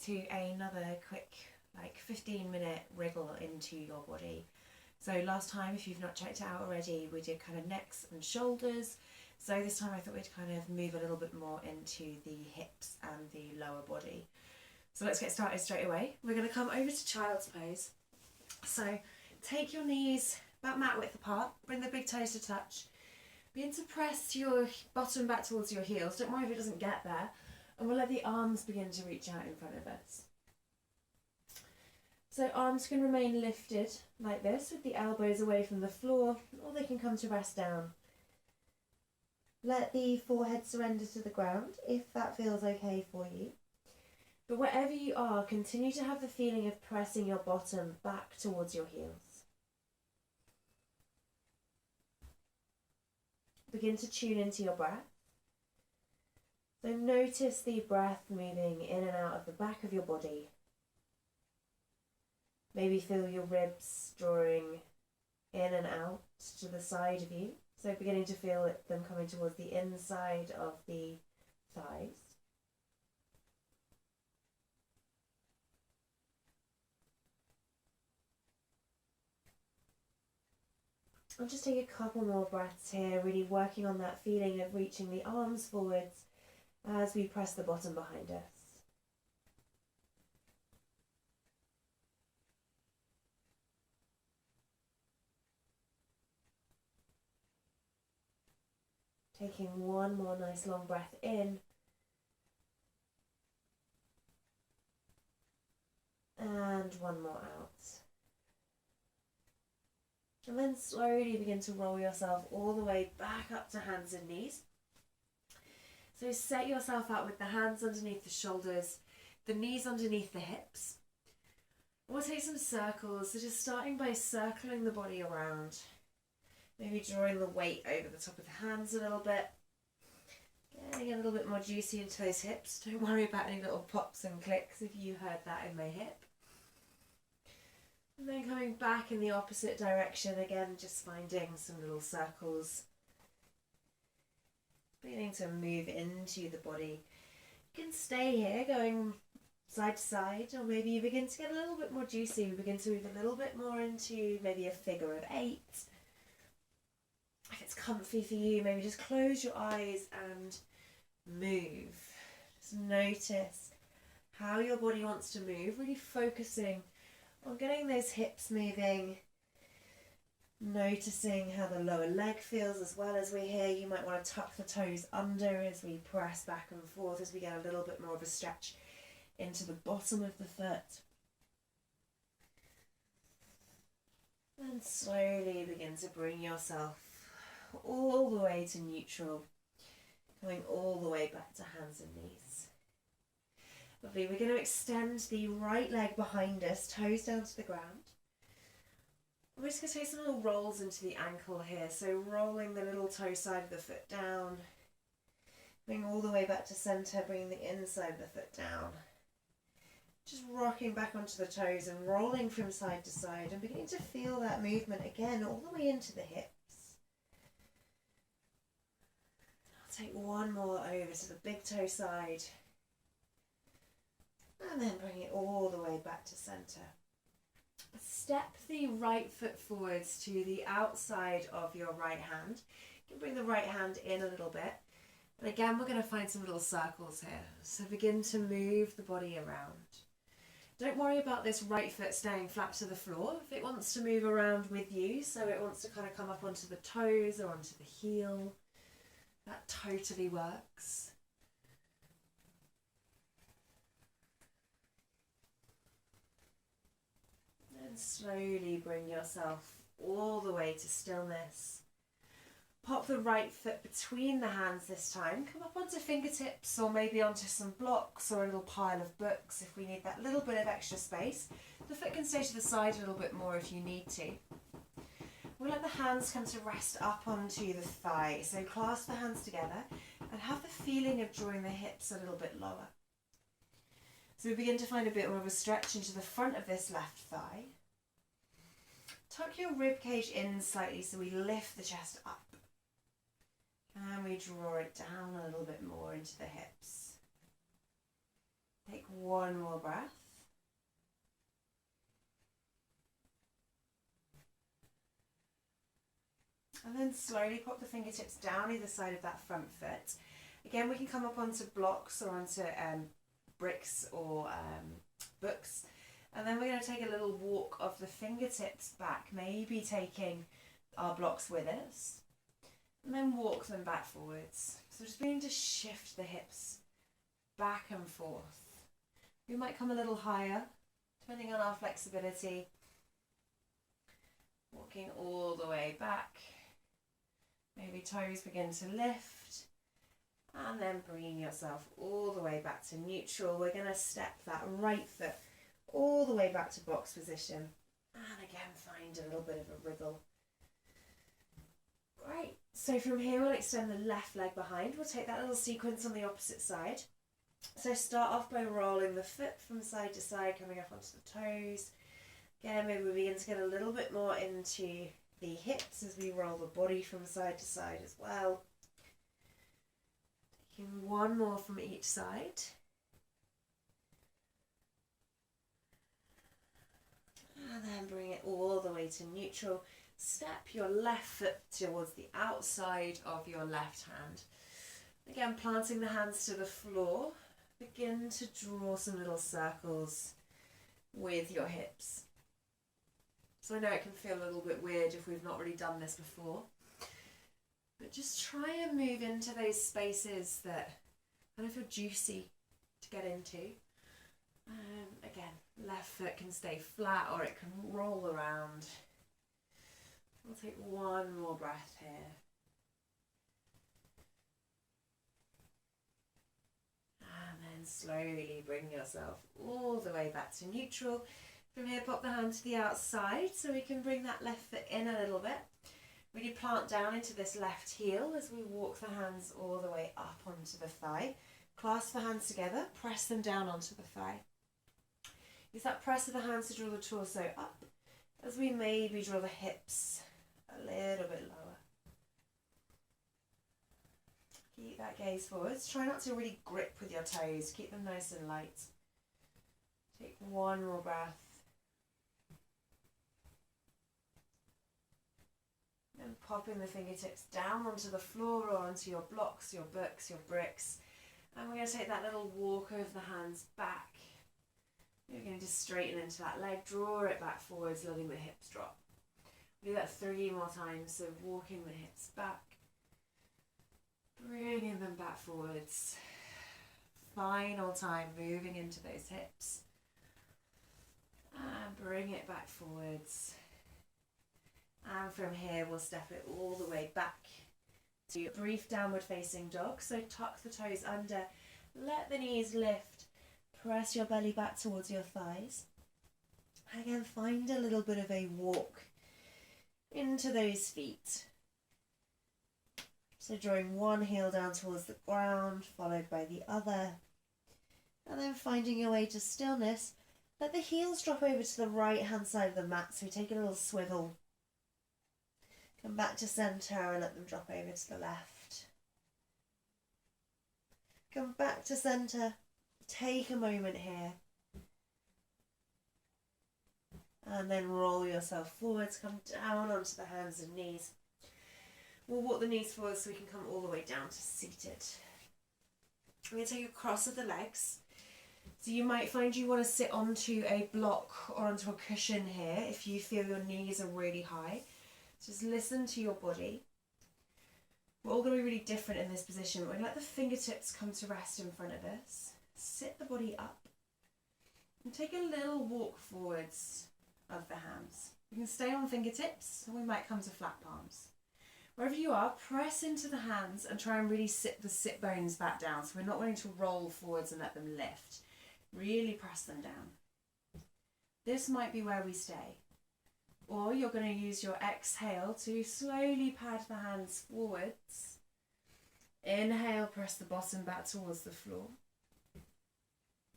to another quick, like 15-minute wriggle into your body. So last time, if you've not checked it out already, we did kind of necks and shoulders. So this time I thought we'd kind of move a little bit more into the hips and the lower body. So let's get started straight away. We're going to come over to child's pose. So take your knees about mat width apart, bring the big toes to touch. Begin to press your bottom back towards your heels. Don't worry if it doesn't get there. And we'll let the arms begin to reach out in front of us. So arms can remain lifted like this with the elbows away from the floor, or they can come to rest down. Let the forehead surrender to the ground if that feels okay for you. But wherever you are, continue to have the feeling of pressing your bottom back towards your heels. Begin to tune into your breath. So notice the breath moving in and out of the back of your body. Maybe feel your ribs drawing in and out to the side of you. So beginning to feel them coming towards the inside of the thighs. I'll just take a couple more breaths here, really working on that feeling of reaching the arms forwards as we press the bottom behind us. Taking one more nice long breath in. And one more out. And then slowly begin to roll yourself all the way back up to hands and knees. So set yourself up with the hands underneath the shoulders, the knees underneath the hips. We'll take some circles, so just starting by circling the body around. Maybe drawing the weight over the top of the hands a little bit. Getting a little bit more juicy into those hips. Don't worry about any little pops and clicks if you heard that in my hip. And then coming back in the opposite direction again, just finding some little circles. Beginning to move into the body. You can stay here going side to side, or maybe you begin to get a little bit more juicy. We begin to move a little bit more into maybe a figure of 8. If it's comfy for you, maybe just close your eyes and move. Just notice how your body wants to move, really focusing on getting those hips moving, noticing how the lower leg feels as well as we're here. You might want to tuck the toes under as we press back and forth, as we get a little bit more of a stretch into the bottom of the foot. And slowly begin to bring yourself all the way to neutral, coming all the way back to hands and knees. Lovely. We're going to extend the right leg behind us, toes down to the ground. We're just going to take some little rolls into the ankle here. So rolling the little toe side of the foot down, bring all the way back to centre, bringing the inside of the foot down. Just rocking back onto the toes and rolling from side to side and beginning to feel that movement again all the way into the hips. I'll take one more over to the big toe side. And then bring it all the way back to centre. Step the right foot forwards to the outside of your right hand. You can bring the right hand in a little bit. And again, we're going to find some little circles here. So begin to move the body around. Don't worry about this right foot staying flat to the floor. If it wants to move around with you, so it wants to kind of come up onto the toes or onto the heel, that totally works. And slowly bring yourself all the way to stillness. Pop the right foot between the hands this time. Come up onto fingertips or maybe onto some blocks or a little pile of books if we need that little bit of extra space. The foot can stay to the side a little bit more if you need to. We'll let the hands come to rest up onto the thigh. So clasp the hands together and have the feeling of drawing the hips a little bit lower. So we begin to find a bit more of a stretch into the front of this left thigh. Tuck your rib cage in slightly so we lift the chest up. And we draw it down a little bit more into the hips. Take one more breath. And then slowly pop the fingertips down either side of that front foot. Again, we can come up onto blocks or onto bricks or books. And then we're going to take a little walk of the fingertips back, maybe taking our blocks with us. And then walk them back forwards. So just beginning to shift the hips back and forth. We might come a little higher, depending on our flexibility. Walking all the way back. Maybe toes begin to lift. And then bringing yourself all the way back to neutral. We're going to step that right foot all the way back to box position. And again, find a little bit of a wriggle. Great. So from here, we'll extend the left leg behind. We'll take that little sequence on the opposite side. So start off by rolling the foot from side to side, coming up onto the toes. Again, maybe we begin to get a little bit more into the hips as we roll the body from side to side as well. Taking one more from each side. And then bring it all the way to neutral. Step your left foot towards the outside of your left hand. Again, planting the hands to the floor. Begin to draw some little circles with your hips. So I know it can feel a little bit weird if we've not really done this before. But just try and move into those spaces that kind of feel juicy to get into. Again, left foot can stay flat or it can roll around. We'll take one more breath here. And then slowly bring yourself all the way back to neutral. From here, pop the hand to the outside so we can bring that left foot in a little bit. Really plant down into this left heel as we walk the hands all the way up onto the thigh. Clasp the hands together, press them down onto the thigh. Use that press of the hands to draw the torso up as we maybe draw the hips a little bit lower. Keep that gaze forwards. Try not to really grip with your toes. Keep them nice and light. Take one more breath. And popping the fingertips down onto the floor or onto your blocks, your books, your bricks. And we're going to take that little walk over the hands back. You're going to straighten into that leg, draw it back forwards, letting the hips drop. Do that 3 more times, so walking the hips back, bringing them back forwards. Final time, moving into those hips. And bring it back forwards. And from here, we'll step it all the way back to a brief downward facing dog. So tuck the toes under, let the knees lift, press your belly back towards your thighs. And again, find a little bit of a walk into those feet. So drawing one heel down towards the ground, followed by the other. And then finding your way to stillness. Let the heels drop over to the right hand side of the mat. So we take a little swivel. Come back to centre and let them drop over to the left. Come back to centre. Take a moment here. And then roll yourself forwards. Come down onto the hands and knees. We'll walk the knees forward so we can come all the way down to seated. We're going to take a cross of the legs. So you might find you want to sit onto a block or onto a cushion here if you feel your knees are really high. Just listen to your body. We're all going to be really different in this position. We're going to let the fingertips come to rest in front of us. Sit the body up. And take a little walk forwards of the hands. You can stay on fingertips, and we might come to flat palms. Wherever you are, press into the hands and try and really sit the sit bones back down. So we're not wanting to roll forwards and let them lift. Really press them down. This might be where we stay. Or you're going to use your exhale to slowly pad the hands forwards. Inhale, press the bottom back towards the floor.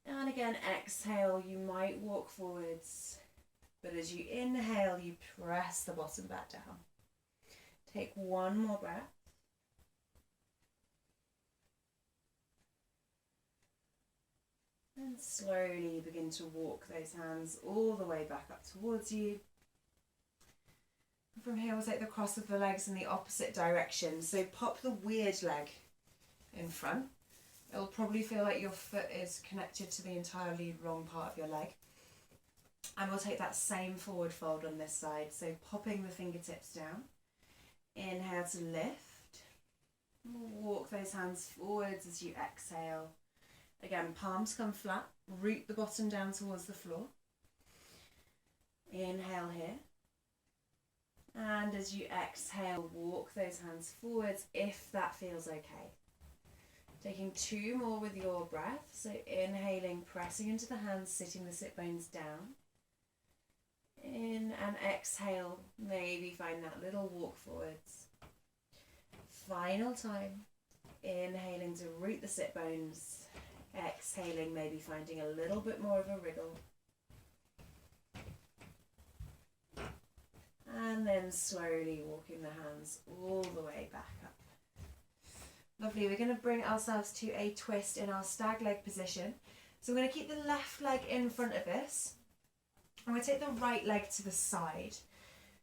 And again, exhale, you might walk forwards. But as you inhale, you press the bottom back down. Take one more breath. And slowly begin to walk those hands all the way back up towards you. From here, we'll take the cross of the legs in the opposite direction. So pop the weird leg in front. It'll probably feel like your foot is connected to the entirely wrong part of your leg. And we'll take that same forward fold on this side. So popping the fingertips down. Inhale to lift. Walk those hands forwards as you exhale. Again, palms come flat. Root the bottom down towards the floor. Inhale here. And as you exhale, walk those hands forwards if that feels okay. Taking 2 more with your breath. So inhaling, pressing into the hands, sitting the sit bones down. In and exhale, maybe find that little walk forwards. Final time. Inhaling to root the sit bones. Exhaling, maybe finding a little bit more of a wriggle. And then slowly walking the hands all the way back up. Lovely, we're going to bring ourselves to a twist in our stag leg position. So we're going to keep the left leg in front of us. And we'll take the right leg to the side.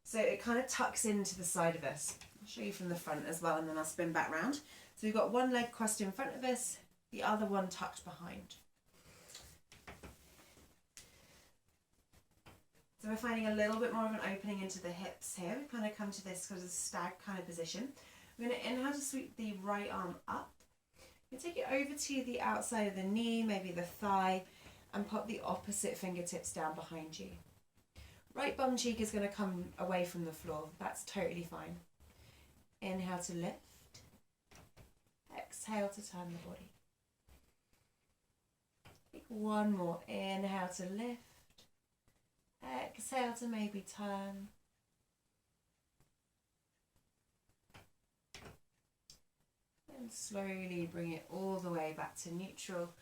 So it kind of tucks into the side of us. I'll show you from the front as well, and then I'll spin back round. So we've got one leg crossed in front of us, the other one tucked behind. So we're finding a little bit more of an opening into the hips here. We kind of come to this sort of stag kind of position. We're going to inhale to sweep the right arm up. You take it over to the outside of the knee, maybe the thigh, and pop the opposite fingertips down behind you. Right bum cheek is going to come away from the floor. That's totally fine. Inhale to lift. Exhale to turn the body. Take one more. Inhale to lift. Exhale to maybe turn. And slowly bring it all the way back to neutral.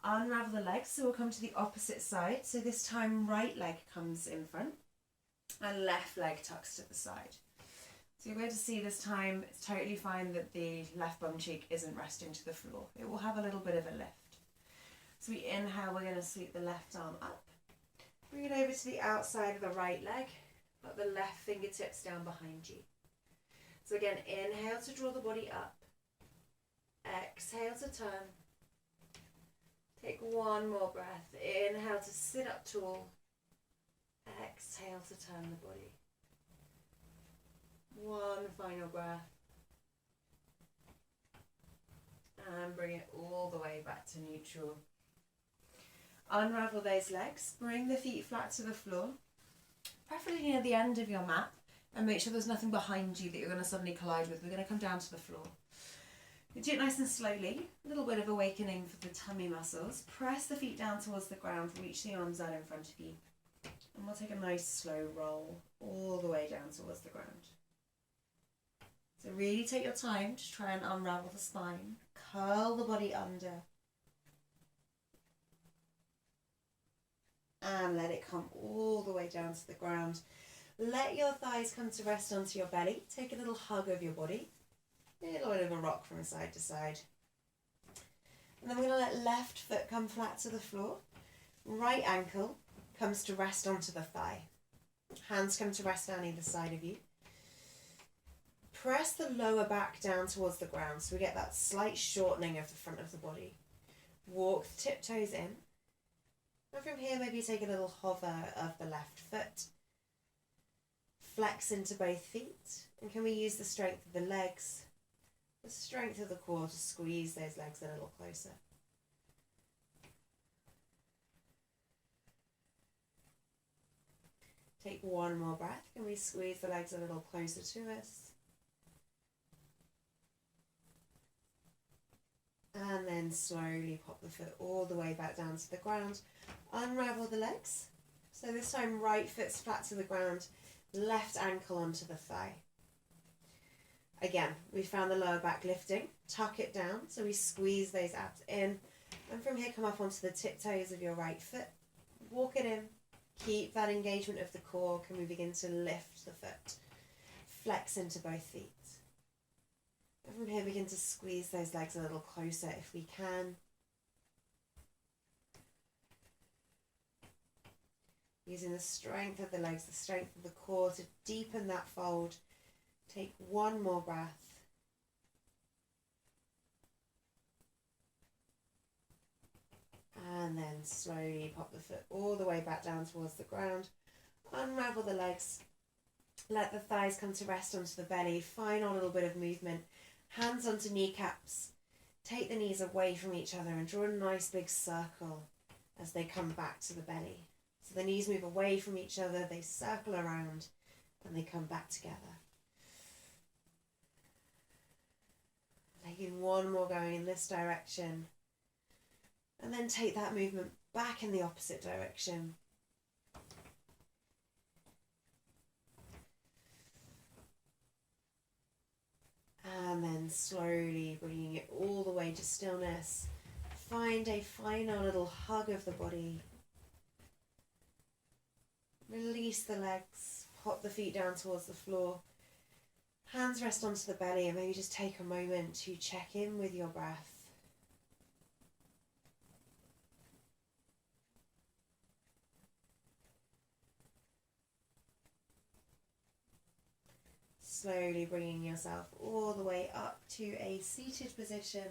Unravel the legs, so we'll come to the opposite side. So this time right leg comes in front and left leg tucks to the side. So you're going to see this time it's totally fine that the left bum cheek isn't resting to the floor. It will have a little bit of a lift. So we inhale, we're going to sweep the left arm up. Bring it over to the outside of the right leg. Put the left fingertips down behind you. So again, inhale to draw the body up. Exhale to turn. Take one more breath. Inhale to sit up tall. Exhale to turn the body. One final breath. And bring it all the way back to neutral. Unravel those legs. Bring the feet flat to the floor. Preferably near the end of your mat. And make sure there's nothing behind you that you're going to suddenly collide with. We're going to come down to the floor. You do it nice and slowly. A little bit of awakening for the tummy muscles. Press the feet down towards the ground. Reach the arms out in front of you. And we'll take a nice slow roll all the way down towards the ground. So really take your time to try and unravel the spine. Curl the body under. And let it come all the way down to the ground. Let your thighs come to rest onto your belly. Take a little hug of your body. A little bit of a rock from side to side. And then we're going to let left foot come flat to the floor. Right ankle comes to rest onto the thigh. Hands come to rest down either side of you. Press the lower back down towards the ground so we get that slight shortening of the front of the body. Walk the tiptoes in. And from here, maybe take a little hover of the left foot. Flex into both feet. And can we use the strength of the legs, the strength of the core to squeeze those legs a little closer? Take one more breath. Can we squeeze the legs a little closer to us? And then slowly pop the foot all the way back down to the ground. Unravel the legs. So this time right foot's flat to the ground, left ankle onto the thigh. Again, we found the lower back lifting. Tuck it down so we squeeze those abs in. And from here come up onto the tiptoes of your right foot. Walk it in. Keep that engagement of the core. Can we begin to lift the foot? Flex into both feet. And from here begin to squeeze those legs a little closer if we can. Using the strength of the legs, the strength of the core to deepen that fold. Take one more breath. And then slowly pop the foot all the way back down towards the ground. Unravel the legs. Let the thighs come to rest onto the belly. Final little bit of movement. Hands onto kneecaps. Take the knees away from each other and draw a nice big circle as they come back to the belly. So the knees move away from each other, they circle around, and they come back together. Taking one more going in this direction. And then take that movement back in the opposite direction. And then slowly bringing it all the way to stillness. Find a final little hug of the body. Release the legs, pop the feet down towards the floor. Hands rest onto the belly, and maybe just take a moment to check in with your breath. Slowly bringing yourself all the way up to a seated position.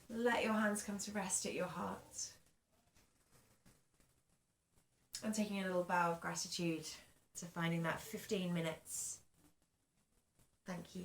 Let your hands come to rest at your heart. And taking a little bow of gratitude to finding that 15 minutes. Thank you.